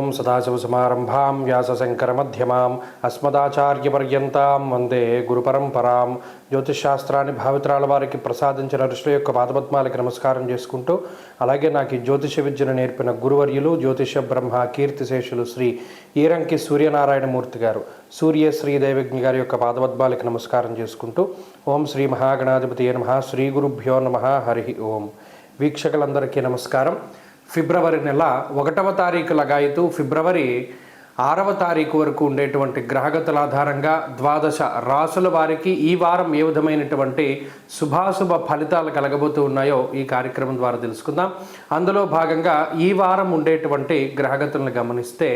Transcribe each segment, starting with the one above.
ఓం సదాశివసమారంభాం వ్యాసశంకరమధ్యమాం అస్మదాచార్యపర్యంతాం వందే గురుపరంపరాం. జ్యోతిషశాస్త్రాన్ని భావితరాల వారికి ప్రసాదించిన ఋషుల యొక్క పాదపద్మాలకి నమస్కారం చేసుకుంటూ, అలాగే నాకు ఈ జ్యోతిష విద్యను నేర్పిన గురువర్యులు జ్యోతిష బ్రహ్మ కీర్తిశేషులు శ్రీ ఈరంకి సూర్యనారాయణమూర్తి గారు, సూర్యశ్రీ దైవజ్ఞ గారి యొక్క పాదపద్మాలకి నమస్కారం చేసుకుంటూ, ఓం శ్రీ మహాగణాధిపతి నమః, శ్రీ గురుభ్యో నమః, హరి ఓం. వీక్షకులందరికీ నమస్కారం. ఫిబ్రవరి నెల 1వ తారీఖు లగాయతూ ఫిబ్రవరి 6వ తారీఖు వరకు ఉండేటువంటి గ్రహగతుల ఆధారంగా 12 రాసుల వారికి ఈ వారం ఏ విధమైనటువంటి శుభాశుభ ఫలితాలు కలగబోతూ ఉన్నాయో ఈ కార్యక్రమం ద్వారా తెలుసుకుందాం. అందులో భాగంగా ఈ వారం ఉండేటువంటి గ్రహగతులను గమనిస్తే,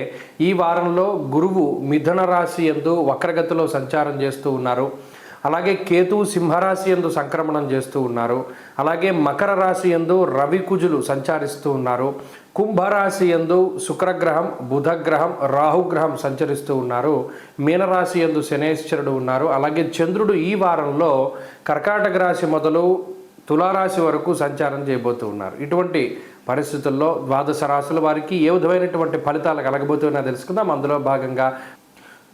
ఈ వారంలో గురువు మిథున రాశి యందు వక్రగతిలో సంచారం చేస్తూ ఉన్నారు. అలాగే కేతువు సింహరాశి యందు సంక్రమణం చేస్తూ ఉన్నారు. అలాగే మకర రాశి యందు రవి కుజులు సంచరిస్తూ ఉన్నారు. కుంభరాశి యందు శుక్రగ్రహం, బుధగ్రహం, రాహుగ్రహం సంచరిస్తూ ఉన్నారు. మీనరాశి యందు శనేశ్వరుడు ఉన్నారు. అలాగే చంద్రుడు ఈ వారంలో కర్కాటక రాశి మొదలు తులారాశి వరకు సంచారం చేయబోతూ ఉన్నారు. ఇటువంటి పరిస్థితుల్లో 12 రాశుల వారికి ఏ విధమైనటువంటి ఫలితాలు కలగబోతున్నా తెలుసుకుందాం. అందులో భాగంగా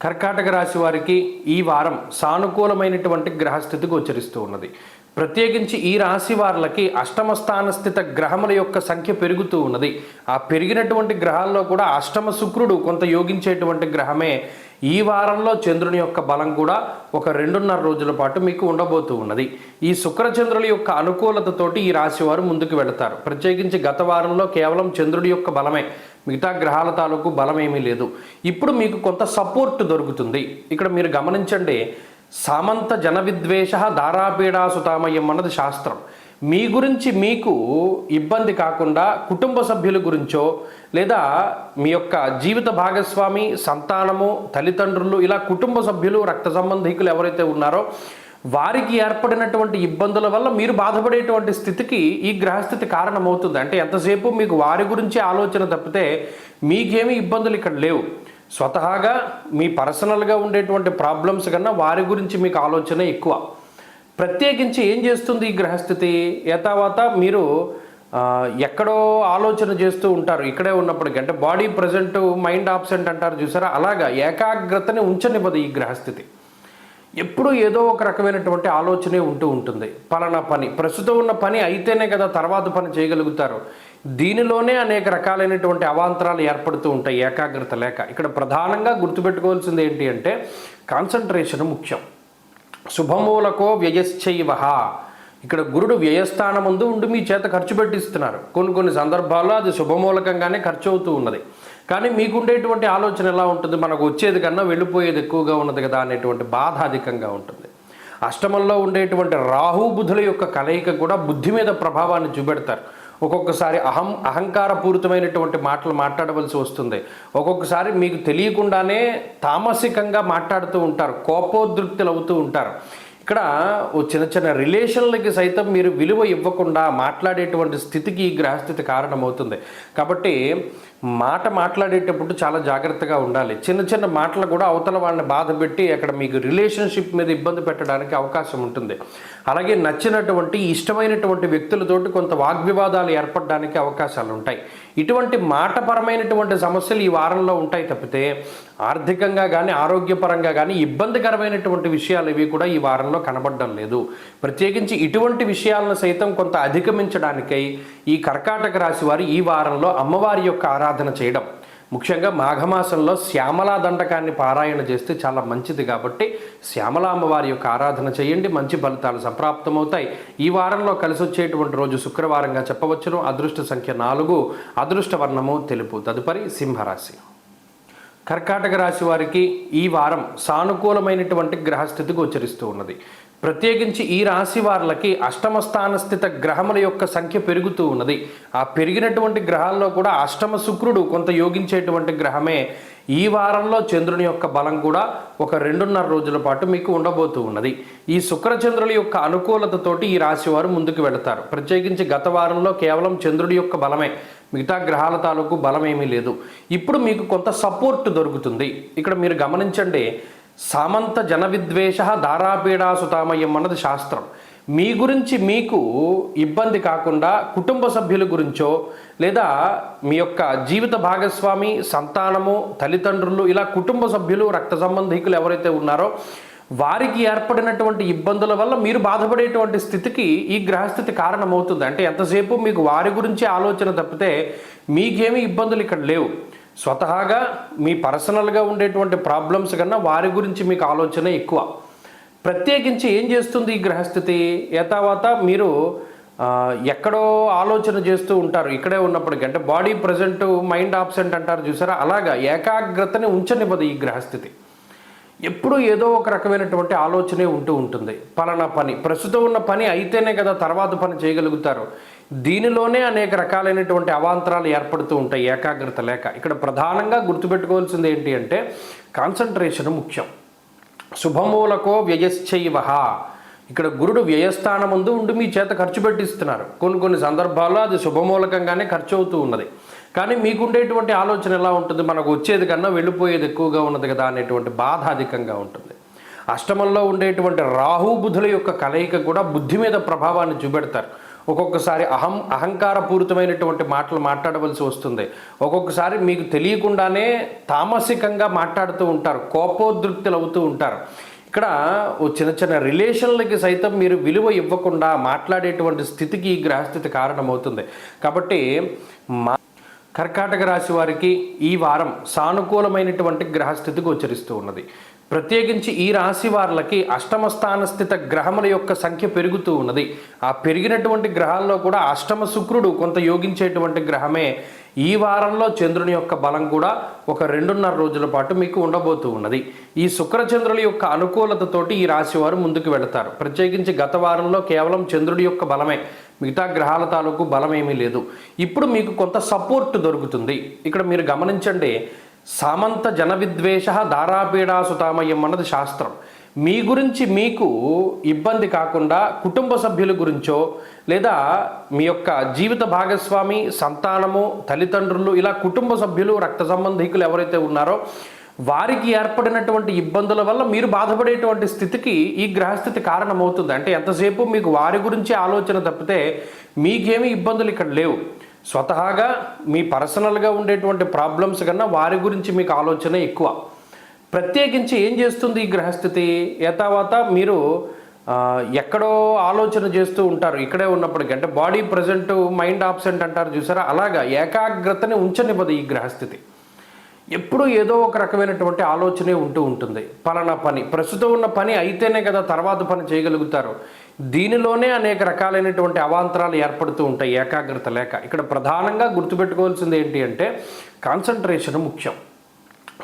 కర్కాటక రాశి వారికి ఈ వారం సానుకూలమైనటువంటి గ్రహస్థితి గోచరిస్తూ ఉన్నది. ప్రత్యేకించి ఈ రాశి వారులకి అష్టమ స్థాన స్థిత గ్రహముల యొక్క సంఖ్య పెరుగుతూ ఉన్నది. ఆ పెరిగినటువంటి గ్రహాల్లో కూడా అష్టమ శుక్రుడు కొంత యోగించేటువంటి గ్రహమే. ఈ వారంలో చంద్రుని యొక్క బలం కూడా ఒక 2.5 రోజుల పాటు మీకు ఉండబోతూ ఉన్నది. ఈ శుక్రచంద్రుల యొక్క అనుకూలతతోటి ఈ రాశి వారు ముందుకు వెళతారు. ప్రత్యేకించి గత వారంలో కేవలం చంద్రుడి యొక్క బలమే, మిగతా గ్రహాల తాలూకు బలం ఏమీ లేదు. ఇప్పుడు మీకు కొంత సపోర్ట్ దొరుకుతుంది. ఇక్కడ మీరు గమనించండి, సామంత జన విద్వేష దారాపీడాసుతామయం అన్నది శాస్త్రం. మీ గురించి మీకు ఇబ్బంది కాకుండా కుటుంబ సభ్యుల గురించో, లేదా మీ యొక్క జీవిత భాగస్వామి, సంతానము, తల్లిదండ్రులు, ఇలా కుటుంబ సభ్యులు, రక్త సంబంధికులు ఎవరైతే ఉన్నారో వారికి ఏర్పడినటువంటి ఇబ్బందుల వల్ల మీరు బాధపడేటువంటి స్థితికి ఈ గ్రహస్థితి కారణమవుతుంది. అంటే ఎంతసేపు మీకు వారి గురించి ఆలోచన తప్పితే మీకేమీ ఇబ్బందులు ఇక్కడ లేవు. స్వతహాగా మీ పర్సనల్గా ఉండేటువంటి ప్రాబ్లమ్స్ కన్నా వారి గురించి మీకు ఆలోచన ఎక్కువ. ప్రత్యేకించి ఏం చేస్తుంది ఈ గ్రహస్థితి? యథావాత మీరు ఎక్కడో ఆలోచన చేస్తూ ఉంటారు ఇక్కడే ఉన్నప్పటికీ. అంటే బాడీ ప్రజెంట్, మైండ్ ఆబ్సెంట్ అంటారు చూసారా, అలాగా ఏకాగ్రతని ఉంచనివ్వదు ఈ గ్రహస్థితి. ఎప్పుడూ ఏదో ఒక రకమైనటువంటి ఆలోచనే ఉంటూ ఉంటుంది. పలానా పని, ప్రస్తుతం ఉన్న పని అయితేనే కదా తర్వాత పని చేయగలుగుతారు. దీనిలోనే అనేక రకాలైనటువంటి అవాంతరాలు ఏర్పడుతూ ఉంటాయి ఏకాగ్రత లేక. ఇక్కడ ప్రధానంగా గుర్తుపెట్టుకోవాల్సింది ఏంటి అంటే, కాన్సన్ట్రేషన్ ముఖ్యం. శుభమూలకో వ్యయశ్చైవ. ఇక్కడ గురుడు వ్యయస్థానం ముందు ఉండి మీ చేత ఖర్చు పెట్టిస్తున్నారు. కొన్ని సందర్భాల్లో అది శుభమూలకంగానే ఖర్చు అవుతూ ఉన్నది. కానీ మీకుండేటువంటి ఆలోచన ఎలా ఉంటుంది? మనకు వచ్చేది కన్నా వెళ్ళిపోయేది ఎక్కువగా ఉన్నది కదా అనేటువంటి బాధ అధికంగా ఉంటుంది. అష్టమంలో ఉండేటువంటి రాహు బుధుల యొక్క కలయిక కూడా బుద్ధి మీద ప్రభావాన్ని చూపెడతారు. ఒక్కొక్కసారి అహంకారపూరితమైనటువంటి మాటలు మాట్లాడవలసి వస్తుంది. ఒక్కొక్కసారి మీకు తెలియకుండానే తామసికంగా మాట్లాడుతూ ఉంటారు, కోపోద్రిక్తులు అవుతూ ఉంటారు. ఇక్కడ చిన్న రిలేషన్లకి సైతం మీరు విలువ ఇవ్వకుండా మాట్లాడేటువంటి స్థితికి ఈ గ్రహస్థితి కారణమవుతుంది. కాబట్టి మాట్లాడేటప్పుడు చాలా జాగ్రత్తగా ఉండాలి. చిన్న మాటలు కూడా అవతల వాళ్ళని బాధ పెట్టి అక్కడ మీకు రిలేషన్షిప్ మీద ఇబ్బంది పెట్టడానికి అవకాశం ఉంటుంది. అలాగే నచ్చినటువంటి ఇష్టమైనటువంటి వ్యక్తులతోటి కొంత వాగ్వివాదాలు ఏర్పడడానికి అవకాశాలు ఉంటాయి. ఇటువంటి మాటపరమైనటువంటి సమస్యలు ఈ వారంలో ఉంటాయి తప్పితే ఆర్థికంగా కానీ ఆరోగ్యపరంగా కానీ ఇబ్బందికరమైనటువంటి విషయాలు ఇవి కూడా ఈ వారంలో కనబడడం లేదు. ప్రత్యేకించి ఇటువంటి విషయాలను సైతం కొంత అధిగమించడానికై ఈ కర్కాటక రాశి వారు ఈ వారంలో అమ్మవారి యొక్క ఆరాధన చేయడం, ముఖ్యంగా మాఘమాసంలో శ్యామలా దండకాన్ని పారాయణ చేస్తే చాలా మంచిది. కాబట్టి శ్యామలా అమ్మవారి యొక్క ఆరాధన చేయండి, మంచి ఫలితాలు సంప్రాప్తమవుతాయి. ఈ వారంలో కలిసి వచ్చేటువంటి రోజు శుక్రవారంగా చెప్పవచ్చును. అదృష్ట సంఖ్య 4, అదృష్ట వర్ణము తెలుపు. తదుపరి సింహరాశి. కర్కాటక రాశి వారికి ఈ వారం సానుకూలమైనటువంటి గ్రహస్థితి గోచరిస్తూ ఉన్నది. ప్రత్యేకించి ఈ రాశి వారులకి అష్టమ స్థాన స్థిత గ్రహముల యొక్క సంఖ్య పెరుగుతూ ఉన్నది. ఆ పెరిగినటువంటి గ్రహాల్లో కూడా అష్టమ శుక్రుడు కొంత యోగించేటువంటి గ్రహమే. ఈ వారంలో చంద్రుని యొక్క బలం కూడా ఒక 2.5 రోజుల పాటు మీకు ఉండబోతూ ఉన్నది. ఈ శుక్రచంద్రుల యొక్క అనుకూలతతోటి ఈ రాశి వారు ముందుకు వెళతారు. ప్రత్యేకించి గత వారంలో కేవలం చంద్రుడి యొక్క బలమే, మిగతా గ్రహాల తాలూకు బలం ఏమీ లేదు. ఇప్పుడు మీకు కొంత సపోర్ట్ దొరుకుతుంది. ఇక్కడ మీరు గమనించండి, సామంత జన విద్వేష దారాపీడాసుతామయం అన్నది శాస్త్రం. మీ గురించి మీకు ఇబ్బంది కాకుండా కుటుంబ సభ్యుల గురించో లేదా మీ యొక్క జీవిత భాగస్వామి, సంతానము, తల్లిదండ్రులు, ఇలా కుటుంబ సభ్యులు, రక్త సంబంధికులు ఎవరైతే ఉన్నారో వారికి ఏర్పడినటువంటి ఇబ్బందుల వల్ల మీరు బాధపడేటువంటి స్థితికి ఈ గ్రహస్థితి కారణమవుతుంది. అంటే ఎంతసేపు మీకు వారి గురించి ఆలోచన తప్పితే మీకేమీ ఇబ్బందులు ఇక్కడ లేవు. స్వతహాగా మీ పర్సనల్గా ఉండేటువంటి ప్రాబ్లమ్స్ కన్నా వారి గురించి మీకు ఆలోచన ఎక్కువ. ప్రత్యేకించి ఏం చేస్తుంది ఈ గ్రహస్థితి? యథావాత మీరు ఎక్కడో ఆలోచన చేస్తూ ఉంటారు ఇక్కడే ఉన్నప్పటికీ. అంటే బాడీ ప్రజెంట్, మైండ్ ఆబ్సెంట్ అంటారు చూసారా, అలాగా ఏకాగ్రతని ఉంచనివ్వదు ఈ గ్రహస్థితి. ఎప్పుడూ ఏదో ఒక రకమైనటువంటి ఆలోచనే ఉంటూ ఉంటుంది. పలానా పని, ప్రస్తుతం ఉన్న పని అయితేనే కదా తర్వాత పని చేయగలుగుతారు. దీనిలోనే అనేక రకాలైనటువంటి అవాంతరాలు ఏర్పడుతూ ఉంటాయి ఏకాగ్రత లేక. ఇక్కడ ప్రధానంగా గుర్తుపెట్టుకోవాల్సింది ఏంటి అంటే కాన్సన్ట్రేషన్ ముఖ్యం. శుభమూలకో వ్యయశ్చైవ. ఇక్కడ గురుడు వ్యయస్థానం ముందు ఉండి మీ చేత ఖర్చు పెట్టిస్తున్నారు. కొన్ని సందర్భాల్లో అది శుభమూలకంగానే ఖర్చు అవుతూ ఉన్నది. కానీ మీకుండేటువంటి ఆలోచన ఎలా ఉంటుంది? మనకు వచ్చేది కన్నా వెళ్ళిపోయేది ఎక్కువగా ఉన్నది కదా అనేటువంటి బాధ అధికంగా ఉంటుంది. అష్టమంలో ఉండేటువంటి రాహు బుధుల యొక్క కలయిక కూడా బుద్ధి మీద ప్రభావాన్ని చూపెడతారు. ఒక్కొక్కసారి అహంకారపూరితమైనటువంటి మాటలు మాట్లాడవలసి వస్తుంది. ఒక్కొక్కసారి మీకు తెలియకుండానే తామసికంగా మాట్లాడుతూ ఉంటారు, కోపోద్రిక్తులు అవుతూ ఉంటారు. ఇక్కడ ఓ చిన్న రిలేషన్లకి సైతం మీరు విలువ ఇవ్వకుండా మాట్లాడేటువంటి స్థితికి ఈ గ్రహస్థితి కారణమవుతుంది. కాబట్టి కర్కాటక రాశి వారికి ఈ వారం సానుకూలమైనటువంటి గ్రహస్థితి గోచరిస్తూ ఉన్నది. ప్రత్యేకించి ఈ రాశి వారికి అష్టమ స్థాన స్థిత గ్రహముల యొక్క సంఖ్య పెరుగుతూ ఉన్నది. ఆ పెరిగినటువంటి గ్రహాల్లో కూడా అష్టమ శుక్రుడు కొంత యోగించేటువంటి గ్రహమే. ఈ వారంలో చంద్రుని యొక్క బలం కూడా ఒక 2.5 రోజుల పాటు మీకు ఉండబోతూ ఉన్నది. ఈ శుక్రచంద్రుల యొక్క అనుకూలతతోటి ఈ రాశి వారు ముందుకు వెళతారు. ప్రత్యేకించి గత వారంలో కేవలం చంద్రుడి యొక్క బలమే, మిగతా గ్రహాల తాలూకు బలం ఏమీ లేదు. ఇప్పుడు మీకు కొంత సపోర్ట్ దొరుకుతుంది. ఇక్కడ మీరు గమనించండి, సామంత జన విద్వేష దారాపీడాసుతామయం అన్నది శాస్త్రం. మీ గురించి మీకు ఇబ్బంది కాకుండా కుటుంబ సభ్యుల గురించో లేదా మీ యొక్క జీవిత భాగస్వామి, సంతానము, తల్లిదండ్రులు, ఇలా కుటుంబ సభ్యులు, రక్త సంబంధికులు ఎవరైతే ఉన్నారో వారికి ఏర్పడినటువంటి ఇబ్బందుల వల్ల మీరు బాధపడేటువంటి స్థితికి ఈ గ్రహస్థితి కారణమవుతుంది. అంటే ఎంతసేపు మీకు వారి గురించి ఆలోచన తప్పితే మీకేమీ ఇబ్బందులు ఇక్కడ లేవు. స్వతహాగా మీ పర్సనల్గా ఉండేటువంటి ప్రాబ్లమ్స్ కన్నా వారి గురించి మీకు ఆలోచన ఎక్కువ. ప్రత్యేకించి ఏం చేస్తుంది ఈ గ్రహస్థితి? యథావాత మీరు ఎక్కడో ఆలోచన చేస్తూ ఉంటారు ఇక్కడే ఉన్నప్పటికీ. అంటే బాడీ ప్రజెంట్, మైండ్ ఆబ్సెంట్ అంటారు చూసారా, అలాగా ఏకాగ్రతని ఉంచనివ్వదు ఈ గ్రహస్థితి. ఎప్పుడూ ఏదో ఒక రకమైనటువంటి ఆలోచనే ఉంటూ ఉంటుంది. పలానా పని, ప్రస్తుతం ఉన్న పని అయితేనే కదా తర్వాత పని చేయగలుగుతారు. దీనిలోనే అనేక రకాలైనటువంటి అవాంతరాలు ఏర్పడుతూ ఉంటాయి ఏకాగ్రత లేక. ఇక్కడ ప్రధానంగా గుర్తుపెట్టుకోవాల్సింది ఏంటి అంటే కాన్సన్ట్రేషన్ ముఖ్యం.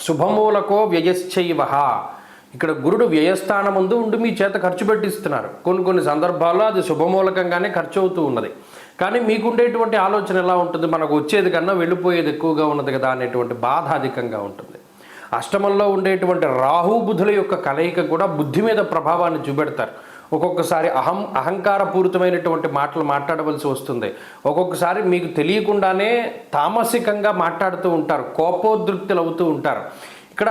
శుభమూలకో వ్యయశ్చైవ. ఇక్కడ గురుడు వ్యయస్థానం ముందు ఉండి మీ చేత ఖర్చు పెట్టిస్తున్నారు. కొన్ని సందర్భాల్లో అది శుభమూలకంగానే ఖర్చు అవుతూ ఉన్నది. కానీ మీకుండేటువంటి ఆలోచన ఎలా ఉంటుంది? మనకు వచ్చేది కన్నా వెళ్ళిపోయేది ఎక్కువగా ఉన్నది కదా అనేటువంటి బాధ అధికంగా ఉంటుంది. అష్టమంలో ఉండేటువంటి రాహు బుధుల యొక్క కలయిక కూడా బుద్ధి మీద ప్రభావాన్ని చూపెడతారు. ఒక్కొక్కసారి అహంకారపూరితమైనటువంటి మాటలు మాట్లాడవలసి వస్తుంది. ఒక్కొక్కసారి మీకు తెలియకుండానే తామసికంగా మాట్లాడుతూ ఉంటారు, కోపోద్రిక్తులు అవుతూ ఉంటారు. ఇక్కడ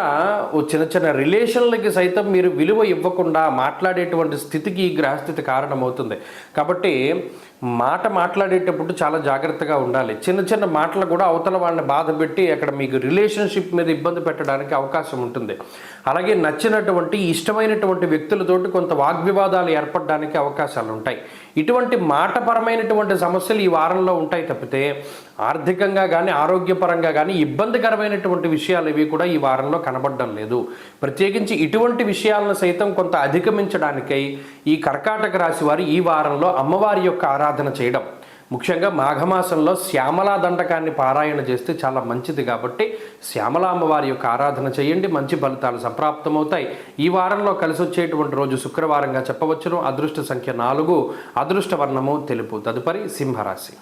ఓ చిన్న రిలేషన్లకి సైతం మీరు విలువ ఇవ్వకుండా మాట్లాడేటువంటి స్థితికి ఈ గ్రహస్థితి కారణమవుతుంది. కాబట్టి మాట్లాడేటప్పుడు చాలా జాగ్రత్తగా ఉండాలి. చిన్న మాటలు కూడా అవతల వాళ్ళని బాధ పెట్టి అక్కడ మీకు రిలేషన్షిప్ మీద ఇబ్బంది పెట్టడానికి అవకాశం ఉంటుంది. అలాగే నచ్చినటువంటి ఇష్టమైనటువంటి వ్యక్తులతోటి కొంత వాగ్వివాదాలు ఏర్పడడానికి అవకాశాలు ఉంటాయి. ఇటువంటి మాటపరమైనటువంటి సమస్యలు ఈ వారంలో ఉంటాయి తప్పితే ఆర్థికంగా కానీ ఆరోగ్యపరంగా కానీ ఇబ్బందికరమైనటువంటి విషయాలు ఇవి కూడా ఈ వారంలో కనబడడం లేదు. ప్రత్యేకించి ఇటువంటి విషయాలను సైతం కొంత అధిగమించడానికై ఈ కర్కాటక రాశి వారు ఈ వారంలో అమ్మవారి యొక్క ఆరాధన చేయడం, ముఖ్యంగా మాఘమాసంలో శ్యామలా దండకాన్ని పారాయణ చేస్తే చాలా మంచిది. కాబట్టి శ్యామలా అమ్మవారి యొక్క ఆరాధన చేయండి, మంచి ఫలితాలు సంప్రాప్తమవుతాయి. ఈ వారంలో కలిసి వచ్చేటువంటి రోజు శుక్రవారంగా చెప్పవచ్చును. అదృష్ట సంఖ్య 4, అదృష్ట వర్ణము తెలుపు. తదుపరి సింహరాశి.